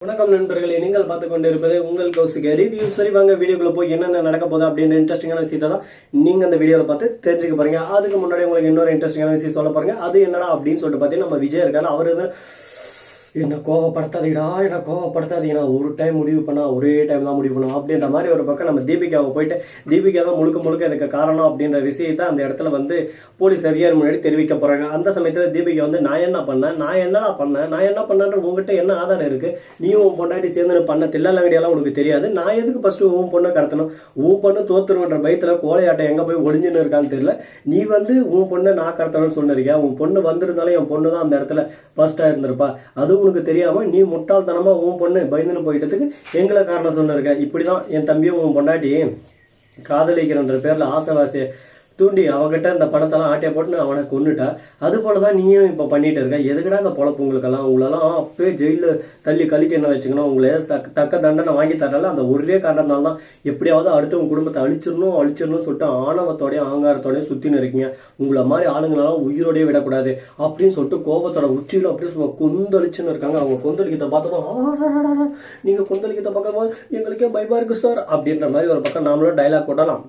வணக்கம் நண்பர்களே, நீங்கள் பார்த்து கொண்டு இருப்பது உங்கள் கௌசிக ரிவ்யூ. சரி வாங்க வீடியோக்குள்ள போய் என்னென்ன நடக்க போகுது அப்படின்னு இன்ட்ரெஸ்டிங்கான விஷயத்தை தான் நீங்க அந்த வீடியோவில் பார்த்து தெரிஞ்சுக்க போறீங்க. அதுக்கு முன்னாடி உங்களுக்கு இன்னொரு இன்ட்ரெஸ்டிங்கான விஷயம் சொல்ல போறீங்க. அது என்னடா அப்படின்னு சொல்லிட்டு பார்த்தீங்கன்னா, நம்ம விஜய் இருக்காரு. அவரு என்ன கோவப்படுத்தாதீங்கன்னா ஒரு டைம் முடிவு பண்ணா ஒரே டைம் தான் முடிவு பண்ணும் அப்படின்ற மாதிரி ஒரு பக்கம் நம்ம தீபிகாவை போயிட்டு தீபிகா தான் முழுக்க இதுக்கு காரணம் அப்படின்ற விஷயத்தை அந்த இடத்துல வந்து போலீஸ் அதிகாரி முன்னாடி தெரிவிக்க போறாங்க. அந்த சமயத்துல தீபிகா வந்து நான் என்ன பண்ணேன்ற உங்ககிட்ட என்ன ஆதாரம் இருக்கு? நீயும் உன் பொண்டாட்டி சேர்ந்து பண்ண தில்லாலங்கடியெல்லாம் உனக்கு தெரியாது. நான் எதுக்கு ஃபர்ஸ்ட் உன் பொண்ணை கடத்தணும்? உன் பொண்ணு தோத்துருவன்ற பயத்துல கோலையாட்டம் எங்க போய் ஒளிஞ்சுன்னு இருக்கான்னு தெரியல. நீ வந்து உன் பொண்ணை நான் கடத்தணும்னு சொன்னிருக்கியா? உன் பொண்ணு வந்திருந்தாலும் என் பொண்ணு தான் அந்த இடத்துல ஃபர்ஸ்டா இருந்திருப்பா. அது உனக்கு தெரியாம நீ முட்டாள்தனமா உன் பொண்ணு பயந்துன்னு போயிட்டதுக்கு எங்களை காரணம் சொன்னிருக்க. இப்படிதான் என் தம்பியும் உன் பொண்டாட்டி காதலிக்கிறன்ற பேர்ல ஆசைவாசிய தூண்டி அவகிட்ட இந்த பணத்தெல்லாம் ஆட்டிய போட்டு அவனை கொண்டுட்டா. அது போலதான் நீயும் இப்ப பண்ணிட்டு இருக்க. எதுக்கடா இந்த பொழப்பு உங்களுக்கெல்லாம்? உங்களெல்லாம் அப்பவே ஜெயில தள்ளி கழிக்க என்ன வச்சுக்கணும்? உங்களை தக்க தண்டனை வாங்கி தரல. அந்த ஒரே காரணத்தால தான் எப்படியாவது அடுத்தவங்க குடும்பத்தை அழிச்சிடணும் சொல்லிட்டு ஆணவத்தோடய ஆங்காரத்தோடய சுத்தின்னு இருக்கீங்க. உங்களை மாதிரி ஆளுங்களெல்லாம் உயிரோடய விடக்கூடாது அப்படின்னு சொல்லிட்டு கோபத்தோட உச்சியில அப்படியே சும்மா கொந்தளிச்சுன்னு இருக்காங்க. அவங்க கொந்தளிக்கத்தை பார்த்ததும் நீங்க கொந்தளிக்கத்தை பார்க்கும்போது எங்களுக்கே பயமா இருக்கு சார் அப்படின்ற மாதிரி ஒரு பக்கம் நாமளும் டைலாக் போடலாம்.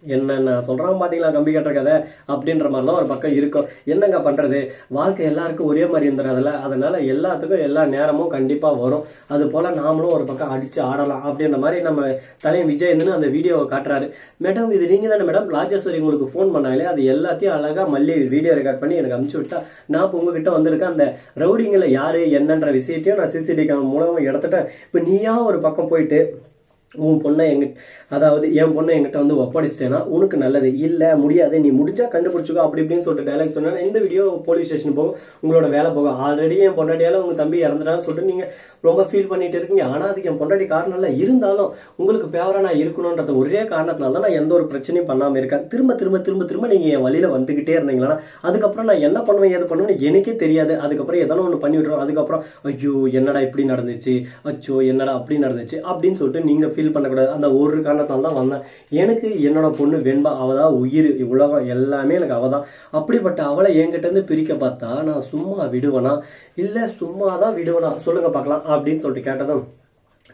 என்னென்ன சொல்றான் பாத்தீங்களா கம்பி கட்டுற கதை அப்படின்ற மாதிரிலாம் ஒரு பக்கம் இருக்கும். என்னங்க பண்றது, வாழ்க்கை எல்லாருக்கும் ஒரே மாதிரி இருந்துறதுல, அதனால எல்லாத்துக்கும் எல்லா நேரமும் கண்டிப்பா வரும். அது போல நாமளும் ஒரு பக்கம் அடிச்சு ஆடலாம் அப்படின்ற மாதிரி நம்ம தலைவர் விஜய் அந்த வீடியோவை காட்டுறாரு. மேடம் இது நீங்க தானே மேடம்? ராஜேஸ்வரி உங்களுக்கு ஃபோன் பண்ணாலே அது எல்லாத்தையும் அழகா மல்லி வீடியோ ரெக்கார்ட் பண்ணி எனக்கு அனுப்பிச்சு விட்டா நான் இப்போ உங்ககிட்ட வந்திருக்கேன். அந்த ரவுடிங்களை யாரு என்னன்ற விஷயத்தையும் நான் சிசிடிவி கேமரா மூலமா எடுத்துட்டேன். இப்ப நீயா ஒரு பக்கம் போயிட்டு உன் பொண்ணை அதாவது என் பொண்ணை என்கிட்ட வந்து ஒப்படைச்சிட்டேன்னா உனக்கு நல்லது. இல்ல முடியாது, நீ முடிஞ்சா கண்டுபிடிச்சுக்கோ அப்படி இப்படின்னு சொல்லிட்டு டைலாக் சொன்னா இந்த வீடியோ போலீஸ் ஸ்டேஷன் போகும், உங்களோட வேலை போகும். ஆல்ரெடி என் பொண்டாட்டியால உங்க தம்பி இறந்துட்டான்னு சொல்லிட்டு நீங்க ரொம்ப ஃபீல் பண்ணிட்டு இருக்கீங்க. ஆனா அதுக்கு என் பொண்டாட்டி காரணம் இல்ல. இருந்தாலும் உங்களுக்கு பேவரா நான் இருக்கணும்ன்றத ஒரே காரணத்தினால தான் நான் எந்த ஒரு பிரச்சனையும் பண்ணாம இருக்கேன். திரும்ப நீங்க என் வழியில வந்துகிட்டே இருந்தீங்களா, அதுக்கப்புறம் நான் என்ன பண்ணுவேன் ஏது பண்ணுவேன்னு எனக்கே தெரியாது. அதுக்கப்புறம் எதனா ஒண்ணு பண்ணி விட்டுறோம். அதுக்கப்புறம் ஐயோ என்னடா இப்படி நடந்துச்சு, அச்சோ என்னடா அப்படி நடந்துச்சு அப்படின்னு சொல்லிட்டு நீங்க ஃபீல் பண்ணக்கூடாது. அந்த ஒரு காரணத்தால் தான் வந்தேன். எனக்கு என்னோட பொண்ணு வெண்பா, அவதான் உயிர், உலகம் எல்லாமே எனக்கு அவதான். அப்படிப்பட்ட அவளை என்கிட்ட இருந்து பிரிக்க பார்த்தா நான் சும்மா விடுவேனா? இல்ல சும்மாதான் விடுவேனா சொல்லுங்க பார்க்கலாம் அப்படின்னு சொல்லிட்டு கேட்டதும்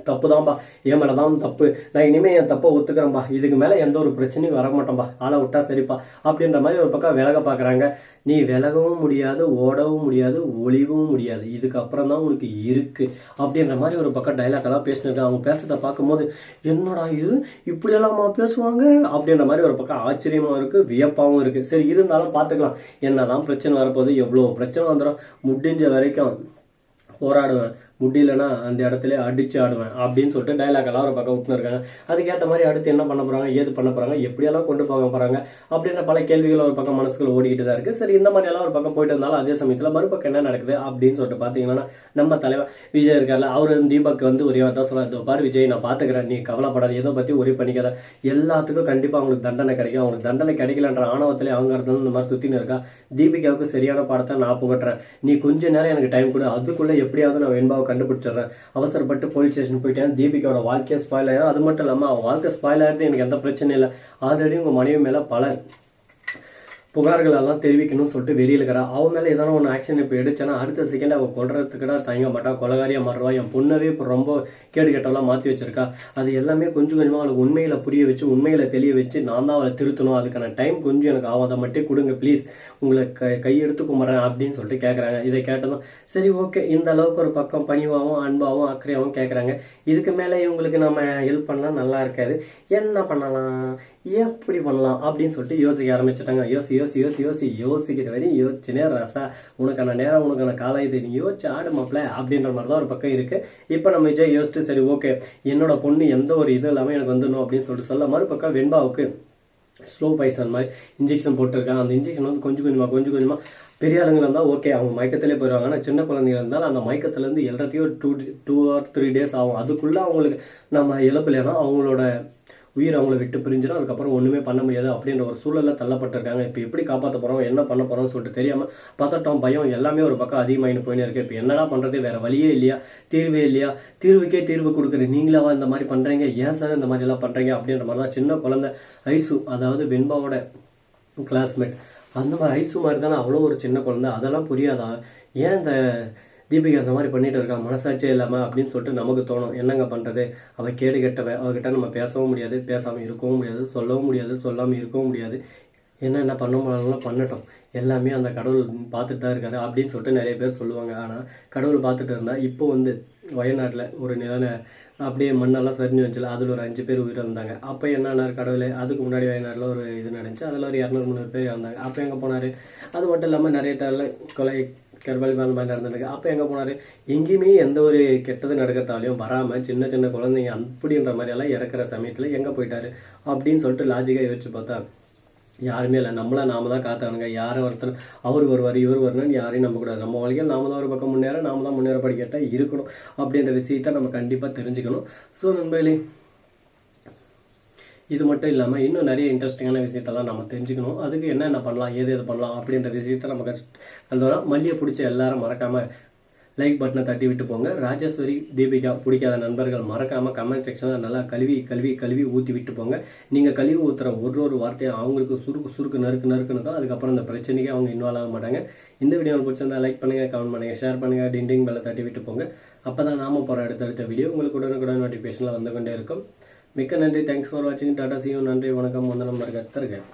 தப்புதான்பா, என் மேலதான் தப்பு, நான் இனிமே என் தப்பை ஒத்துக்கிறேன்பா, இதுக்கு மேல எந்த ஒரு பிரச்சனையும் வர மாட்டோம்பா, ஆளை விட்டா சரிப்பா அப்படின்ற மாதிரி ஒரு பக்கம் விலக பாக்குறாங்க. நீ விலகவும் முடியாது, ஓடவும் முடியாது, ஒளிவும் முடியாது, இதுக்கப்புறம் தான் உனக்கு இருக்கு அப்படின்ற மாதிரி ஒரு பக்கம் டைலாக் எல்லாம் பேசினிருக்காங்க. அவங்க பேசுறத பார்க்கும்போது என்னடா இது இப்படி எல்லாமா பேசுவாங்க அப்படின்ற மாதிரி ஒரு பக்கம் ஆச்சரியமா இருக்கு, வியப்பாவும் இருக்கு. சரி இருந்தாலும் பாத்துக்கலாம், என்னதான் பிரச்சனை வரப்போகுது, எவ்வளவு பிரச்சனை வந்துடும், முடிஞ்ச வரைக்கும் போராடுவேன், முடியலன்னா அந்த இடத்துல அடிச்சு ஆடுவேன் அப்படின்னு சொல்லிட்டு டைலாக் எல்லாம் ஒரு பக்கம் விட்டுன்னு இருக்காங்க. அதுக்கேற்ற மாதிரி அடுத்து என்ன பண்ண போறாங்க, ஏது பண்ண போறாங்க, எப்படியெல்லாம் கொண்டு போக போறாங்க அப்படின்ற பல கேள்விகள் ஒரு பக்கம் மனசுக்குள்ள ஓடிக்கிட்டு தான் இருக்கு. சரி இந்த மாதிரி எல்லாம் ஒரு பக்கம் போயிட்டு இருந்தாலும் அதே சமயத்துல மறுபக்கம் என்ன நடக்குது அப்படின்னு சொல்லிட்டு பாத்தீங்கன்னா, நம்ம தலைவர் விஜய் இருக்கார்ல, அவரு தீபக் வந்து ஒரே வார்த்தை சொல்ல, பாரு விஜய் நான் பாத்துக்கிறேன், நீ கவலைப்படாது, எதை பத்தி ஒரே பண்ணிக்காத, எல்லாத்துக்கும் கண்டிப்பா அவங்களுக்கு தண்டனை கிடைக்கும், அவங்களுக்கு தண்டனை கிடைக்கலன்ற ஆணவத்திலே அவங்க இருந்தாலும் இந்த மாதிரி சுத்தின்னு இருக்கா. தீபிகாவுக்கு சரியான பாடத்தை நான் புகட்டுறேன், நீ கொஞ்ச நேரம் எனக்கு டைம் கொடு, அதுக்குள்ள எப்படியாவது நான் வெண்பாவை கண்டுபிடிச்சிடுறேன். அவசரப்பட்டு போலீஸ் ஸ்டேஷன் போயிட்டேன், தீபிகாவோட வாழ்க்கையை ஸ்பாயில் ஆயிடும். அது மட்டும் இல்லாம அவன் வாழ்க்கை ஸ்பாயில் ஆயிடுது, எனக்கு எந்த பிரச்சனையும் இல்லை. ஆல்ரெடி உங்க மனைவி மேல பல புகார்கள் எல்லாம் தெரிவிக்கணும்னு சொல்லிட்டு வெளியில இருக்கிறா. அவன் மேல ஏதாவது ஒன்று ஆக்ஷன் இப்போ எடுச்சேன்னா அடுத்த செகண்ட் அவள் கொள்றதுக்குடா தயங்க மாட்டா, கொலகாரியா மாறுவா. என் பொண்ணவே இப்போ ரொம்ப கேடு கெட்டவெல்லாம் மாற்றி வச்சிருக்கா. அது எல்லாமே கொஞ்சம் கொஞ்சமாக அவளுக்கு உண்மையில புரிய வச்சு உண்மையில தெளிய வச்சு நான் தான் அவளை திருத்தணும். அதுக்கான டைம் கொஞ்சம் எனக்கு ஆகாத மட்டும் கொடுங்க ப்ளீஸ், உங்களை கையெடுத்து கும்பிட்றேன் அப்படின்னு சொல்லிட்டு கேட்குறாங்க. இதை கேட்டதும் சரி ஓகே, இந்த அளவுக்கு ஒரு பக்கம் பணிவாகவும் அன்பாகவும் அக்கறையாகவும் கேட்குறாங்க. இதுக்கு மேலே இவங்களுக்கு நம்ம ஹெல்ப் பண்ணலாம் நல்லா இருக்காது, என்ன பண்ணலாம் எப்படி பண்ணலாம் அப்படின்னு சொல்லிட்டு யோசிக்க ஆரம்பிச்சிட்டாங்க. யோசிக்கிற வரையும் யோசிச்சுனே ரசா, உனக்கான நேரம் உனக்கான காலம் இது, நீ யோசிச்சு ஆடு மாப்ள அப்படின்ற மாதிரி தான் ஒரு பக்கம் இருக்கு. இப்ப நம்ம விஜய் யோசிச்சு சரி ஓகே என்னோட பொண்ணு எந்த ஒரு இது இல்லாம எனக்கு வந்துடணும் அப்படின்னு சொல்லிட்டு சொல்ல, மறுபக்கம் வெண்பாவுக்கு ஸ்லோ பாய்சன் மாதிரி இன்ஜெக்ஷன் போட்டிருக்காங்க. அந்த இன்ஜெக்ஷன் வந்து கொஞ்சம் கொஞ்சமா பெரிய ஆளுங்க இருந்தால் ஓகே அவங்க மயக்கத்திலே போயிடுவாங்க. ஆனால் சின்ன குழந்தைங்க இருந்தாலும் அந்த மயக்கத்துலேருந்து எல்லாத்தையும் 2 or 3 days ஆகும். அதுக்குள்ள அவங்களுக்கு நம்ம இழப்பில்லைன்னா அவங்களோட உயிர் அவங்கள விட்டு பிரிஞ்சிடும். அதுக்கப்புறம் ஒண்ணுமே பண்ண முடியாது அப்படின்ற ஒரு சூழல்ல தள்ளப்பட்டிருக்காங்க. இப்ப எப்படி காப்பாற்ற போறோம், என்ன பண்ண போறோம்னு சொல்லிட்டு தெரியாம பதட்டம், பயம் எல்லாமே ஒரு பக்கம் அதிகமாயின்னு போயின்னு இருக்கு. இப்ப என்னடா பண்றது, வேற வழியே இல்லையா, தீர்வே இல்லையா, தீர்வுக்கே தீர்வு கொடுக்குறது நீங்களாவா இந்த மாதிரி பண்றீங்க, ஏன் சார் இந்த மாதிரி எல்லாம் பண்றீங்க அப்படின்ற மாதிரி தான் சின்ன குழந்தை ஐசு, அதாவது வெண்பாவோட கிளாஸ்மேட், அந்த மாதிரி ஐசு மாதிரி தானே அவ்வளோ ஒரு சின்ன குழந்தை, அதெல்லாம் புரியாதா, ஏன் இந்த தீபிகா அந்த மாதிரி பண்ணிட்டு இருக்கா, மனசாட்சியே இல்லாமல் அப்படின்னு சொல்லிட்டு நமக்கு தோணும். என்னங்க பண்ணுறது, அவள் கேடு கெட்டவ, அவகிட்ட நம்ம பேசவும் முடியாது, பேசாமல் இருக்கவும் முடியாது, சொல்லவும் முடியாது, சொல்லாமல் இருக்கவும் முடியாது. என்ன பண்ண முடியாதுலாம் பண்ணட்டும், எல்லாமே அந்த கடவுள் பார்த்துட்டு தான் இருக்காரு அப்படின்னு சொல்லிட்டு நிறைய பேர் சொல்லுவாங்க. ஆனால் கடவுள் பார்த்துட்டு இருந்தால் இப்போ வந்து வயநாட்டில் ஒரு நில அப்படியே மண்ணெல்லாம் சரிஞ்சு வச்சுல அதில் ஒரு 5 பேர் உயிரிழந்தாங்க. அப்போ என்னன்னா கடவுளே, அதுக்கு முன்னாடி வயநாட்டில் ஒரு இது நடந்துச்சு, அதில் ஒரு 200-300 பேர் இறந்தாங்க. அப்போ எங்கே போனார்? அது மட்டும் இல்லாமல் நிறைய கொலை கர்பாலி அந்த மாதிரி நடந்திருக்கு. அப்போ எங்கே போனார்? எங்கேயுமே எந்த ஒரு கெட்டது நடக்கிறதாலையும் வராமல் சின்ன சின்ன குழந்தைங்க அப்படின்ற மாதிரியெல்லாம் இறக்குற சமயத்தில் எங்கே போயிட்டாரு அப்படின்னு சொல்லிட்டு லாஜிக்காக யோசிச்சு பார்த்தா யாருமே இல்லை. நாம தான் காத்தானுங்க. யாரும் ஒருத்தர் அவர் வருவார் இவர் வரணும்னு யாரையும் நம்பக்கூடாது. நம்ம வாழ்க்கையில் நாம தான் ஒரு பக்கம் முன்னேற, நாம தான் முன்னேற படிக்கட்டால் இருக்கணும் அப்படின்ற விஷயத்த நம்ம கண்டிப்பாக தெரிஞ்சுக்கணும். ஸோ நண்பர்களே, இது மட்டும் இல்லாமல் இன்னும் நிறைய இன்ட்ரெஸ்டிங்கான விஷயத்தெல்லாம் நம்ம தெரிஞ்சுக்கணும். அதுக்கு என்ன பண்ணலாம், எது பண்ணலாம் அப்படின்ற விஷயத்த நம்ம கஷ்டம் மல்லியை பிடிச்ச எல்லாரும் மறக்காமல் லைக் பட்டனை தட்டி விட்டு போங்க. ராஜேஸ்வரி, தீபிகா பிடிக்காத நண்பர்கள் மறக்காமல் கமெண்ட் செக்ஷனில் நல்லா கழுவி ஊற்றி விட்டு போங்க. நீங்கள் கழுவி ஊற்றுற ஒரு வார்த்தையும் அவங்களுக்கு சுருக்கு நறுக்குன்னு. அதுக்கப்புறம் இந்த பிரச்சனைக்கு அவங்க இன்வால்வ் ஆக மாட்டாங்க. இந்த வீடியோ பிடிச்சிருந்தா லைக் பண்ணுங்கள், கமெண்ட் பண்ணுங்கள், ஷேர் பண்ணுங்கள், டிண்டிங் பெல்லை தட்டி விட்டு போங்க. அப்போ தான் நாம போகிற அடுத்தடுத்த வீடியோ உங்களுக்கு உடனுக்குடன் நோட்டிஃபிகேஷனில் வந்து கொண்டே இருக்கும். மிக்க நன்றி. தேங்க்ஸ் ஃபார் வாட்சிங். Tata, see you. நன்றி, வணக்கம், வந்தனம், இருக்கேன்.